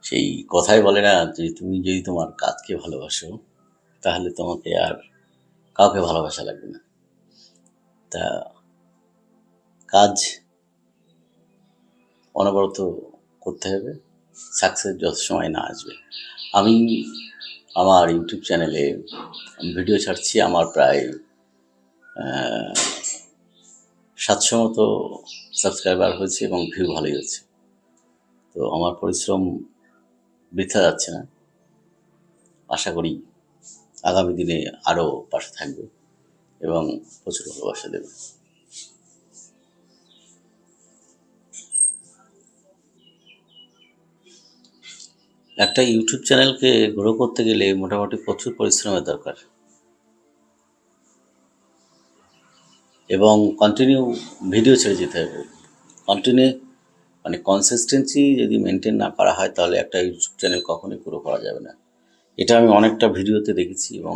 সেই কথায় বলে না যে তুমি যদি তোমার কাজকে ভালোবাসো তাহলে তোমাকে আর কাউকে ভালোবাসা লাগবে না। তা কাজ অনবরত করতে হবে, সাকসেস যত সময় না আসবে। আমি আমার ইউটিউব চ্যানেলে ভিডিও ছাড়ছি, আমার প্রায় 700 মতো সাবস্ক্রাইবার হয়েছে এবং ভিউ ভালোই হচ্ছে। তো আমার পরিশ্রম বৃথা যাচ্ছে না। আশা করি আগামী দিনে আরও পাশে থাকবে এবং প্রচুর ভালোবাসা দেবে। একটা ইউটিউব চ্যানেলকে গ্রো করতে গেলে মোটামুটি প্রচুর পরিশ্রমের দরকার এবং কন্টিনিউ ভিডিও ছেড়ে যেতে হবে। কন্টিনিউ মানে কনসিস্টেন্সি যদি মেনটেন না করা হয় তাহলে একটা ইউটিউব চ্যানেল কখনোই গ্রো করা যাবে না। এটা আমি অনেকটা ভিডিওতে দেখেছি এবং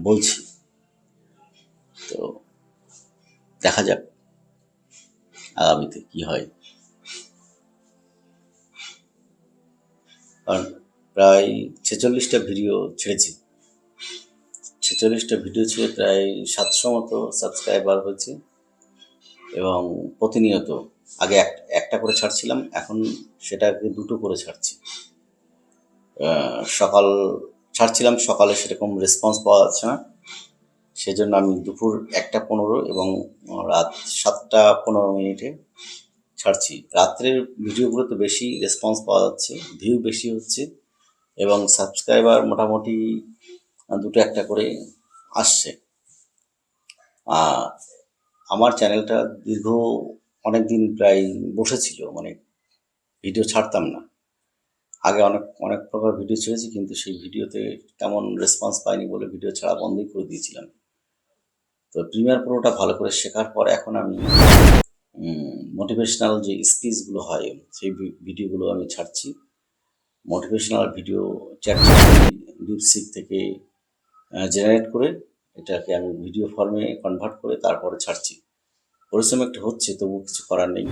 বলছি। তো দেখা যাক আগামীতে কি হয়। কারণ প্রায় 46টা ভিডিও ছেড়েছি। 46টা ভিডিও ছেড়ে প্রায় 700 মতো সাবস্ক্রাইবার হয়েছে এবং প্রতিনিয়ত আগে একটা করে ছাড়ছিলাম, এখন সেটাকে 2টো করে ছাড়ছি। সকাল ছাড়ছিলাম, সকালে সেরকম রেসপন্স পাওয়া যাচ্ছে না, সেজন্য আমি দুপুর 1টা 15 এবং রাত 7টা 15 ছাড়ছি। রাত্রের ভিডিওগুলোতে বেশি রেসপন্স পাওয়া যাচ্ছে, ভিউ বেশি হচ্ছে এবং সাবস্ক্রাইবার মোটামুটি 2টো 1টা করে আসছে। আমার চ্যানেলটা দীর্ঘ অনেক দিন প্রায় বসেছিল, মানে ভিডিও ছাড়তাম না। আগে অনেক অনেক প্রকার ভিডিও ছেড়েছি, কিন্তু সেই ভিডিওতে তেমন রেসপন্স পাইনি বলে ভিডিও ছাড়া বন্ধই করে দিয়েছিলাম। তো প্রিমিয়ার প্রোটা ভালো করে শেখার পর এখন আমি মোটিভেশনাল যে স্পিচগুলো হয় সেই ভিডিওগুলো আমি ছাড়ছি। মোটিভেশনাল ভিডিও চ্যাটজিপিটি, ডিপসিক থেকে জেনারেট করে এটাকে আমি ভিডিও ফর্মে কনভার্ট করে তারপরে ছাড়ছি। পরিশ্রম একটু হচ্ছে, তবুও কিছু করার নেই।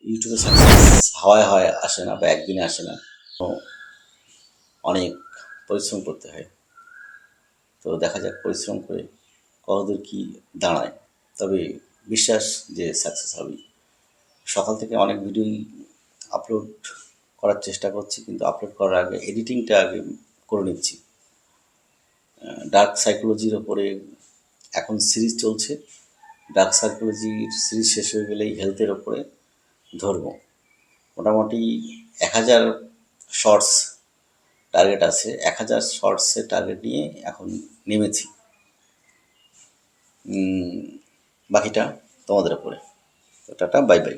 ইউটিউবে সাকসেস হয় আসে না বা একদিনে আসে না, অনেক পরিশ্রম করতে হয়। তো দেখা যাক পরিশ্রম করে কতদূর কী দাঁড়ায়, তবে বিশ্বাস যে সাকসেস হবেই। সকাল থেকে অনেক ভিডিওই আপলোড করার চেষ্টা করছি, কিন্তু আপলোড করার আগে এডিটিংটা আগে করে নিচ্ছি। ডার্ক সাইকোলজির ওপরে এখন সিরিজ চলছে। ডার্ক সাইকোলজির সিরিজ শেষ হয়ে গেলেই হেলথের ওপরে ধরবো। মোটামুটি 1000 শর্টস টার্গেট আছে। 1000 শর্টসের টার্গেট নিয়ে এখন নেমেছি। বাকিটা তোমাদের ওপরে। তো টাটা, বাই বাই।